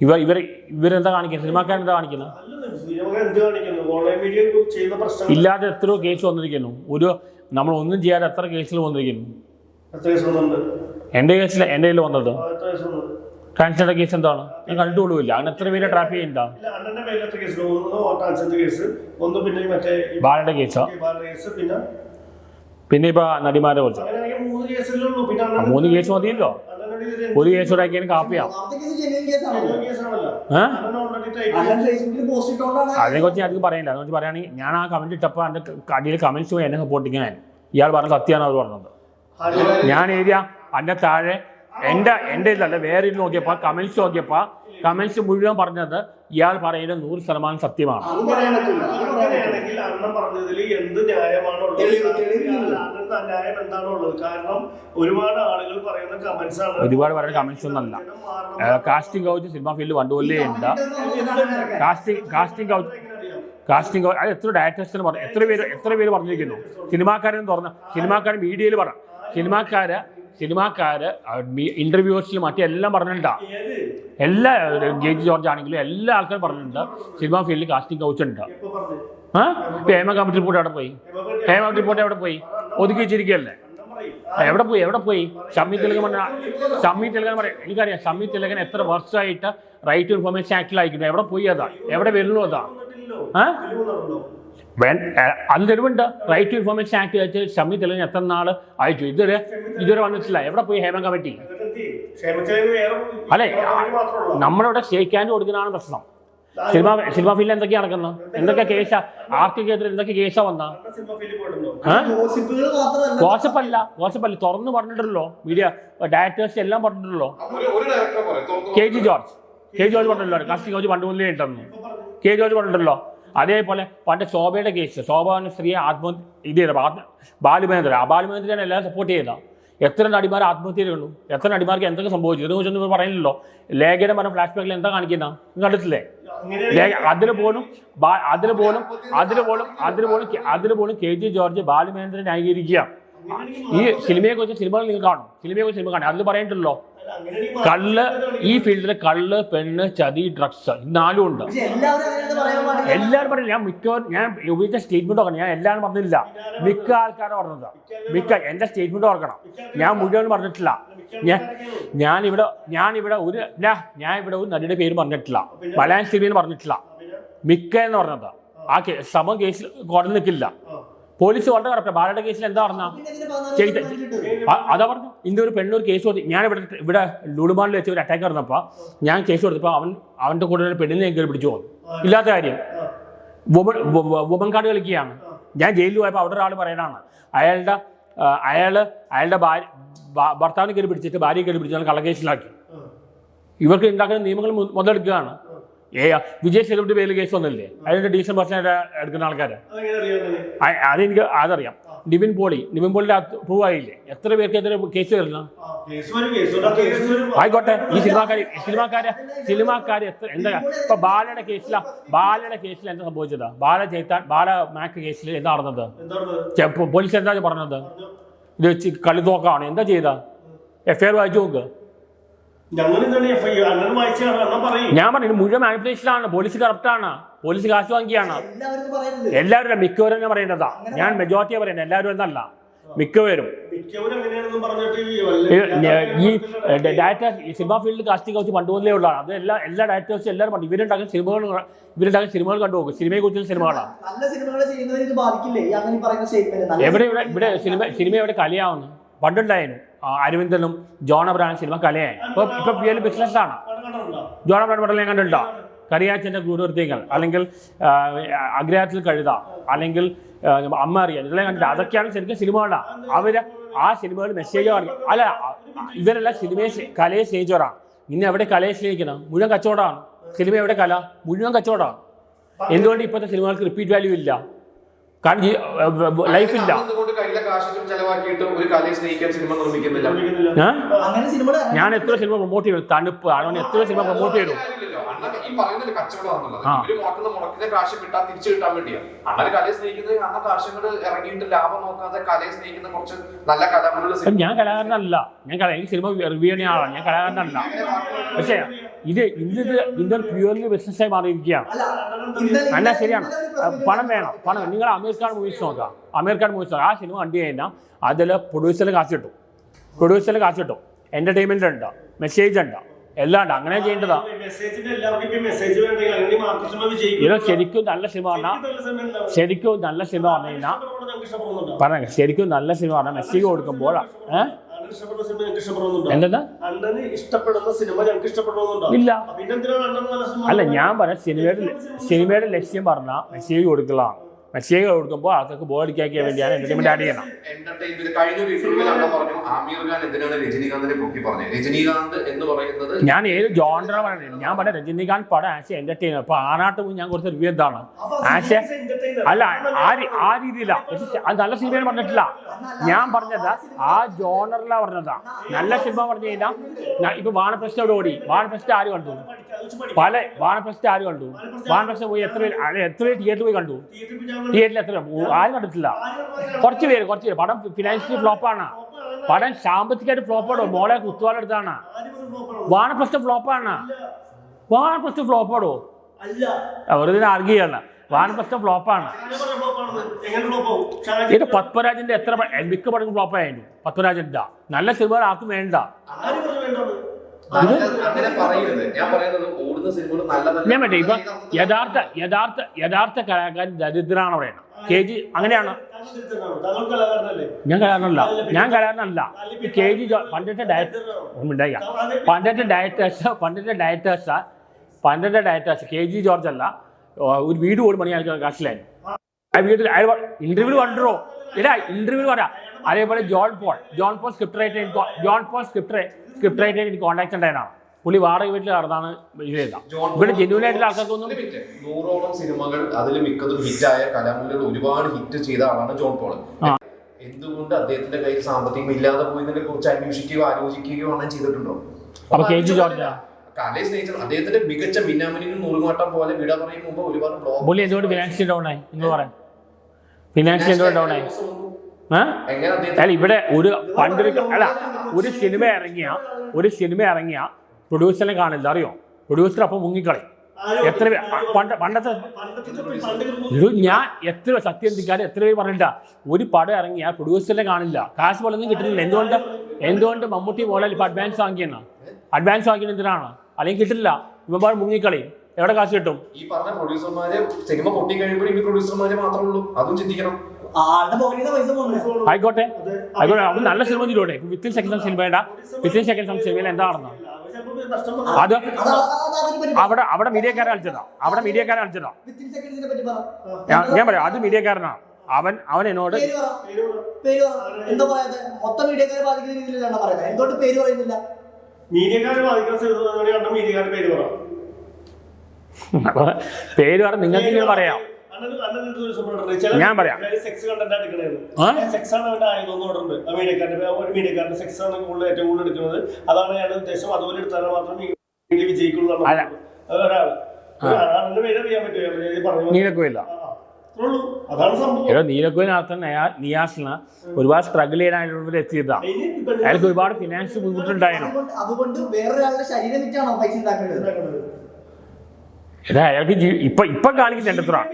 ഇവരെന്താ കാണിക്കുന്നത്? സിനിമാക്കാരെന്താ കാണിക്കുന്നത്? ഇല്ലാതെ എത്രയോ കേസ് വന്നിരിക്കുന്നു. നമ്മൾ ഒന്നും ചെയ്യാതെ എത്ര കേസുകൾ വന്നിരിക്കുന്നു. എൻ്റെ കയ്യിൽ വന്നത് ട്രാൻസ്ജെൻഡർ കേസ് എന്താണ്? ഞാൻ കണ്ടുകൊള്ളുമില്ല. അങ്ങനെ എത്ര പേരെ ട്രാപ്പ് ചെയ്യണ്ട. ബാലയുടെ കേസാ, പിന്നെ ഇപ്പൊ നടിമാരെ കുറിച്ച് 3 കേസ് മതിയല്ലോ. ഒരു കേസ് ഉണ്ടാക്കിയാലും കാപ്പിയാവും. അതിനെക്കുറിച്ച് ഞാൻ പറയില്ല. അതിനെക്കുറിച്ച് പറയുകയാണെങ്കിൽ ഞാൻ ആ കമന്റ് ഇട്ടപ്പോൾ എൻ്റെ അടിയിൽ കമന്റ്സ് പോയി എന്നെ സപ്പോർട്ടിങ് ഞാൻ ഇയാൾ പറഞ്ഞ സത്യമാണ് അവർ പറഞ്ഞത്. ഞാൻ എഴുതിയ അതിൻ്റെ താഴെ എൻ്റെ ഇതല്ല വേറെ ഇത് നോക്കിയപ്പോൾ കമന്റ്സ് മുഴുവൻ പറഞ്ഞത് ഇയാൾ പറയുന്നത് 100% സത്യമാണ്. ഒരുപാട് പറയുന്ന കമന്റ്സ് ഒന്നല്ല. കാസ്റ്റിംഗ് കൗച്ച് സിനിമ ഫീൽഡ് പണ്ടുകൊല്ലേ ഉണ്ട്. കാസ്റ്റിംഗ് കൗച്ച് അത് എത്ര ഡയറക്ടേഴ്സിന് പറഞ്ഞു, എത്ര പേര് പറഞ്ഞിരിക്കുന്നു. സിനിമാക്കാരൻ മീഡിയയിൽ പറ, സിനിമാക്കാര് ഇന്റർവ്യൂസിലും മറ്റെല്ലാം പറഞ്ഞിട്ടുണ്ടാ. എല്ലാ ജെയ്ജി ജോർജ് ആണെങ്കിലും എല്ലാ ആൾക്കാരും പറഞ്ഞിട്ടുണ്ട് സിനിമാ ഫീൽഡിൽ കാസ്റ്റിംഗ് കൗച്ച് ഉണ്ട്. ഹേമ കമ്മിറ്റി റിപ്പോർട്ട് എവിടെ പോയി? ഒതുക്കി വെച്ചിരിക്കുകയല്ലേ. എവിടെ പോയി? ഷമ്മി തിലകൻ പറയാം. എനിക്കറിയാം ഷമ്മി തിലകൻ എത്ര വർഷമായിട്ട് റൈറ്റ് ടു ഇൻഫർമേഷൻ ആക്ടിൽ അയക്കുന്നു. എവിടെ പോയി? എവിടെ വരുന്നു? അത് തെളിവുണ്ട്. റൈറ്റ് ടു ഇൻഫർമേഷൻ ആക്ട് വെച്ച് ഷമ്മി തിലകൻ എത്ര നാൾ അയച്ചു? ഇതുവരെ വന്നിട്ടില്ല. എവിടെ പോയി ഹേമ കമ്മിറ്റി? അല്ലെ, നമ്മളിവിടെ ഷേക്ക് ഹാൻഡ് കൊടുക്കുന്നതാണ് പ്രശ്നം. സിനിമ ഫീൽഡിൽ എന്തൊക്കെയാണ് നടക്കുന്നത്? എന്തൊക്കെ കേസാ? ആർക്കെതിരെ എന്തൊക്കെ കേസാ വന്ന? ഗോസിപ്പല്ല തുറന്നു പറഞ്ഞിട്ടുണ്ടല്ലോ. മീഡിയ ഡയറക്ടേഴ്സ് എല്ലാം പറഞ്ഞിട്ടുള്ളൂ. കെ ജി ജോർജ് പറഞ്ഞിട്ടുള്ളൂ കാസ്റ്റിംഗ് കൗച്ച് പണ്ടുമുതലേ ഉണ്ടെന്ന്. കെ ജോർജ് പറഞ്ഞിട്ടുണ്ടല്ലോ. അതേപോലെ പണ്ട് ശോഭയുടെ കേസ്, ശോഭ സ്ത്രീയെ ബാലുമേന്ദ്രൻ എല്ലാവരും സപ്പോർട്ട് ചെയ്ത. എത്ര നടിമാർ ആത്മഹത്യ ചെയ്തുള്ളൂ? എത്ര നടിമാർക്ക് എന്തൊക്കെ സംഭവിച്ചു? ഇതിനെക്കുറിച്ചൊന്നും പറയുന്നില്ലല്ലോ. ലേഖയുടെ പറഞ്ഞ ഫ്ലാഷ് ബാക്കിൽ എന്താ കാണിക്കുന്ന കണ്ടിട്ടില്ലേ? അതിൽ പോലും കെ ജി ജോർജ് ബാലുമേന്ദ്രൻ ന്യായീകരിക്കുക. ഈ സിനിമയെക്കുറിച്ച് സിനിമകൾ നിങ്ങൾ കാണും. അതിൽ പറയണ്ടല്ലോ ഈ ഫീൽഡിൽ കള്ള്, പെണ്ണ്, ചതി, ഡ്രഗ്സ്, 4 ഉണ്ട്. എല്ലാവരും പറഞ്ഞില്ല. ഞാൻ ഉപയോഗിച്ച സ്റ്റേറ്റ്മെന്റ് ഓർക്കണം. ഞാൻ എല്ലാവരും പറഞ്ഞില്ല, മിക്ക ആൾക്കാരും പറഞ്ഞത്. എന്റെ സ്റ്റേറ്റ്മെന്റ് ഓർക്കണം. ഞാൻ മുഴുവൻ പറഞ്ഞിട്ടില്ല. ഞാനിവിടെ ഒരു നടിയുടെ പേര് പറഞ്ഞിട്ടില്ല. മലയാളം സിനിമയിൽ പറഞ്ഞിട്ടില്ല. മിക്ക എന്ന് പറഞ്ഞത് ആ കേസിൽ കോടതി നിൽക്കില്ല. പോലീസ് വളരെ കറക്റ്റ്. ബാലയുടെ കേസിൽ എന്താ പറഞ്ഞാൽ അതാ പറഞ്ഞു. ഇന്ന് ഒരു പെണ്ണൊരു കേസ് കൊടുത്തു. ഞാൻ ഇവിടെ ലുളുമാനിൽ വെച്ച് ഒരു അറ്റാക്ക് നടന്നപ്പോൾ ഞാൻ കേസ് കൊടുത്തപ്പോൾ അവൻ്റെ കൂടെ ഒരു പെണ്ണിനെ കയറി പിടിച്ചു പോകുന്നു. ഇല്ലാത്ത കാര്യം. വുമൻ കാർഡ് കളിക്കുകയാണ്. ഞാൻ ജയിലിൽ പോയപ്പോൾ അവിടെ ഒരാൾ പറയാനാണ് അയാളുടെ ഭർത്താവിനെ കയറി പിടിച്ചിട്ട് ഭാര്യയെ കയറി പിടിച്ചാൽ കള്ളക്കേസിലാക്കി. ഇവർക്ക് ഉണ്ടാക്കുന്ന നിയമങ്ങൾ മുതലെടുക്കുകയാണ്. വിജയ് സെലിബ്രിറ്റി പേരിൽ കേസ് ഒന്നുമില്ലേ? അതിന്റെ ഡീസന്റ് പേഴ്സൺ എടുക്കുന്ന ആൾക്കാർ അതറിയാം. നിവിൻ പോളിയുടെ പ്രൂവ് ആയില്ലേ? എത്ര പേർക്ക് എത്ര കേസ് വരുന്ന? ആയിക്കോട്ടെ. ഈ സിനിമാക്കാര് എന്താ ഇപ്പൊ ബാലയുടെ കേസിൽ എന്താ സംഭവിച്ചത്? ബാല മാക്ക് കേസിൽ എന്താ നടന്നത്? പോലീസ് എന്താ പറഞ്ഞത്? ഇത് കളി നോക്കാണ്. എന്താ ചെയ്ത? FIR വായിച്ചു നോക്ക്. ഞാൻ പറഞ്ഞു മുഴുവൻ മാനിപ്പുലേഷനാണ്. പോലീസ് കറപ്റ്റാണ്. പോലീസ് കാശ് വാങ്ങിയാണ്. എല്ലാവരും മിക്കവരും ഞാൻ പറയുന്നതാ. ഞാൻ മെജോറിറ്റിയാ പറയുന്നത്. എല്ലാവരും എന്നല്ല, മിക്കവരും. ഈ ഡയറക്ടർ സിനിമ ഫീൽഡിൽ കാസ്റ്റിംഗ് കൗച്ച് പണ്ടുമുതലേ ഉള്ളതാണ്. അത് എല്ലാ ഡയറക്ടേഴ്സും എല്ലാവരും പറഞ്ഞു. ഇവരുണ്ടാക്കുന്ന സിനിമകൾ കണ്ടുപോകും. സിനിമയെ കുറിച്ചുള്ള സിനിമകളാണ്. ഇവിടെ സിനിമ എവിടെ കലയാവുന്നു? പണ്ടുണ്ടായിരുന്നു. അരവിന്ദനും ജോൺ അബ്രഹാം സിനിമ കലയായി. ഇപ്പൊ റിയൽ ബിസിനസ്സാണ്. ജോൺ അബ്രഹാം പടം ഞാൻ കണ്ടിട്ടുണ്ടോ? കരിയാച്ചൻ്റെ ഗുരുവൃത്തികൾ, അല്ലെങ്കിൽ അഗ്രഹത്തിൽ കഴുത, അല്ലെങ്കിൽ അമ്മ അറിയാൻ, ഇതെല്ലാം കണ്ടിട്ട് അതൊക്കെയാണ് ശരിക്കും സിനിമകളാണ്. ആ സിനിമകൾ മെസ്സേജ് അല്ല. ഇവരെല്ലാം കലയെ സ്നേഹിച്ചവരാണ്. ഇന്ന് എവിടെ കലയെ സ്നേഹിക്കണം? മുഴുവൻ കച്ചവടമാണ്. സിനിമ എവിടെ കല? മുഴുവൻ കച്ചവടമാണ്. എന്തുകൊണ്ട് ഇപ്പോഴത്തെ സിനിമകൾക്ക് റിപ്പീറ്റ് വാല്യൂ ഇല്ല? കാരണം ലൈഫില്ല. ഞാൻ എത്ര സിനിമ പ്രൊമോട്ട് ചെയ്തു? തണുപ്പ് ആണോ? എത്ര സിനിമ പ്രൊമോട്ട് ചെയ്തു? ഈ പറയുന്നത് കച്ചവടമാണെന്നുള്ളത്. ഇവര് മുടക്കുന്ന മുടക്കിന്റെ കാശ് കിട്ടാൻ തിരിച്ചു കിട്ടാൻ വേണ്ടിയാണ്. അണ്ണന് കലയെ സ്നേഹിക്കുന്നത് അന്ന കാശുകൾ ഇറങ്ങിയിട്ട് ലാഭം നോക്കാതെ കലയെ സ്നേഹിക്കുന്ന കുറച്ച് നല്ല കലാകാരന്മാരുള്ള. ഞാൻ കലാകാരനല്ല, എനിക്ക് സിനിമ റിവ്യൂ ചെയ്യുന്ന ആളാണ്, ഞാൻ കലാകാരനല്ല. പക്ഷേ ഇതൊരു പ്യൂർലി ബിസിനസ്സായി മാറിയിരിക്കുകയാണ്. അല്ല ശരിയാണ്, പണം വേണം. നിങ്ങൾ അമീർ ഖാൻ മൂവീസ് നോക്കാം, ആ സിനിമ കണ്ടു കഴിഞ്ഞാൽ അതിൽ പ്രൊഡ്യൂസറിന് കാശ് കിട്ടും, എന്റർടൈൻമെന്റ് ഉണ്ട്, മെസ്സേജ് ഉണ്ട്, എല്ലാം ഉണ്ട്. അങ്ങനെ ചെയ്യേണ്ടതാ. ശരിക്കും നല്ല സിനിമ പറഞ്ഞാൽ മെസ്സേജ് കൊടുക്കുമ്പോൾ എന്താ ഇല്ല. അല്ല, ഞാൻ പറയാം സിനിമയുടെ ലക്ഷ്യം പറഞ്ഞാൽ മെസ്സേജ് കൊടുക്കലാണ്. മെസ്സേജ് കൊടുക്കുമ്പോൾ ആൾക്കാർക്ക് ബോറടിക്കാൻ വേണ്ടിയാണ് എന്റർടൈൻമെന്റ് ആഡ് ചെയ്യണം. ഞാൻ ഏത് ജോണറ പറയുന്നത്, ഞാൻ പറഞ്ഞ രജനീകാന്ത് പടം ആശ എന്റർടൈനർ. ഇപ്പൊ ആനാട്ട് ഞാൻ കുറച്ച് റിവ്യൂ എന്താണ് ആശ അല്ല ആ രീതിയിലാണ്. അത് നല്ല സിനിമ പറഞ്ഞിട്ടില്ല, ഞാൻ പറഞ്ഞത് ആ ജോണറിലാ പറഞ്ഞതാ. നല്ല സിനിമ പറഞ്ഞു കഴിഞ്ഞാൽ ഇപ്പൊ വാനപ്രസ്ഥ ഓടി, വാനപ്രസ്ഥ ആര് കണ്ടു? വാനപ്രസ്ഥ ആര് കണ്ടു? വാനപ്രസ്ഥ പോയി എത്ര തിയേറ്ററിൽ പോയി കണ്ടു? തിയേറ്ററിൽ എത്ര ആരും കണ്ടിട്ടില്ല. കുറച്ച് പേര് പടം ഫിനാൻഷ്യലി ഫ്ലോപ്പാണ്, പടം സാമ്പത്തികമായിട്ട് ഫ്ലോപ്പാണോ? മോളെ കുത്തുവാളെടുത്താണ്. വാനപ്രസ്ഥ ഫ്ലോപ്പാണോ? വെറുതെ ആർഗ്യ ചെയ്യണം. വാനപ്രസ്ഥ ഫ്ലോപ്പാണ്. ഇത് പത്മരാജന്റെ എത്ര മിക്ക പടങ്ങൾ ഫ്ലോപ്പായിരുന്നു. പത്മരാജന്റെ നല്ല സിനിമകൾ ആർക്കും വേണ്ട. ഞാൻ പറ്റേ ഇപ്പൊ യഥാർത്ഥ കലാകാരൻ ദരിദ്രനാണ് പറയുന്നത്. KG അങ്ങനെയാണ്. ഞാൻ കലാകാരനല്ല. KG പണ്ടത്തെ ഡയറക്ടേഴ്സ് KG ജോർജ് അല്ല, ഒരു വീട് പോലും പണി അയാൾക്ക് കാശിലായിരുന്നു. ആ വീട്ടിൽ ഇന്റർവ്യൂ കണ്ടോ? ഇന്റർവ്യൂ പറയാം. അതേപോലെ ജോൺ പോൾ സ്ക്രിപ്റ്റ് റൈറ്റർ എനിക്ക് കോൺടാക്ട് ഉണ്ടായതാണ്. പുള്ളി വാടക വീട്ടിൽ നടന്നാണ് ഇത് ചെയ്തത്. ഇവിടെ ജെന്യൂൻ ആയിട്ടുള്ള ആൾക്കാർക്കൊന്നും 100ഓളം സിനിമകൾ അതിൽ മിക്കതും ഹിറ്റായ കലാമൂല്യങ്ങൾ ഒരുപാട് ഹിറ്റ് ചെയ്ത ആളാണ് ജോൺ പോൾ. എന്തുകൊണ്ട് അദ്ദേഹത്തിന്റെ കയ്യിൽ സാമ്പത്തികം ഇല്ലാതെ പോയതിനെ കുറിച്ച് അന്വേഷിക്കുകയോ ആലോചിക്കുകയോ അങ്ങനെ ചെയ്തിട്ടുണ്ടോ? അപ്പൊ KG ജോർജ് കലയെ സ്നേഹിച്ച അദ്ദേഹത്തിന്റെ മികച്ച മിന്നാമിനിയും നൂറുമാട്ടം പോലെ വിട പറയും മുമ്പ് ഒരുപാട് എന്തുകൊണ്ട് ഫിനാൻഷ്യൽ ഡൗൺ ആയി? നിങ്ങൾ പറയാം, ഫിനാൻഷ്യൽ ഡൗൺ ആയി. അല്ല, ഇവിടെ ഒരു സിനിമ ഇറങ്ങിയ പ്രൊഡ്യൂസറിനെ കാണില്ല, അറിയോ? പ്രൊഡ്യൂസർ അപ്പം മുങ്ങിക്കളി. എത്ര പണ്ടത്തെ ഞാൻ സത്യം എന്തിക്കാതെ എത്ര പേര് പറഞ്ഞിട്ടാ, ഒരു പടം ഇറങ്ങിയ പ്രൊഡ്യൂസറിനെ കാണില്ല, കാശ് പോലൊന്നും കിട്ടുന്നില്ല. എന്തുകൊണ്ട് മമ്മൂട്ടി പോലെ ഇപ്പൊ അഡ്വാൻസ് വാങ്ങിയാണ് എന്തിനാണ്? അല്ലെങ്കിൽ കിട്ടില്ല. ഇവന്മാർ മുങ്ങിക്കളി, എവിടെ കാശ് കിട്ടും? ഈ പറഞ്ഞ പ്രൊഡ്യൂസർമാര് സിനിമ പൊട്ടി കഴിയുമ്പോൾ ഈ പ്രൊഡ്യൂസർമാരെ മാത്രമേ ഉള്ളൂ, അതും ചിന്തിക്കണം. ആയിക്കോട്ടെ, അവൻ നല്ല സിനിമ ചെയ്തോട്ടെ. വിത്തിൻ സെക്കൻഡ് സിനിമയുടെ സിനിമയിൽ എന്താ നടന്നത്? അത് അവിടെ മീഡിയക്കാരെ കളിച്ചതാ. ഞാൻ പറയാം, അത് മീഡിയക്കാരനാണ്. അവൻ എന്നോട് പേര് പറ, നിങ്ങൾക്ക് ഇങ്ങനെ പറയാം. ഞാൻ പറയാം, നീലക്കുയില്ല. നീലക്കുയിനർത്ഥം നിയാസിന് ഒരുപാട് സ്ട്രഗിൾ ചെയ്യാനായിട്ട് എത്തിയതാ. അയാൾക്ക് ഒരുപാട് ഫിനാൻഷ്യൽ ബുദ്ധിമുട്ടുണ്ടായിരുന്നു. അയാൾക്ക് ഇപ്പൊ കാണിക്കുന്ന രണ്ടത്താണ്.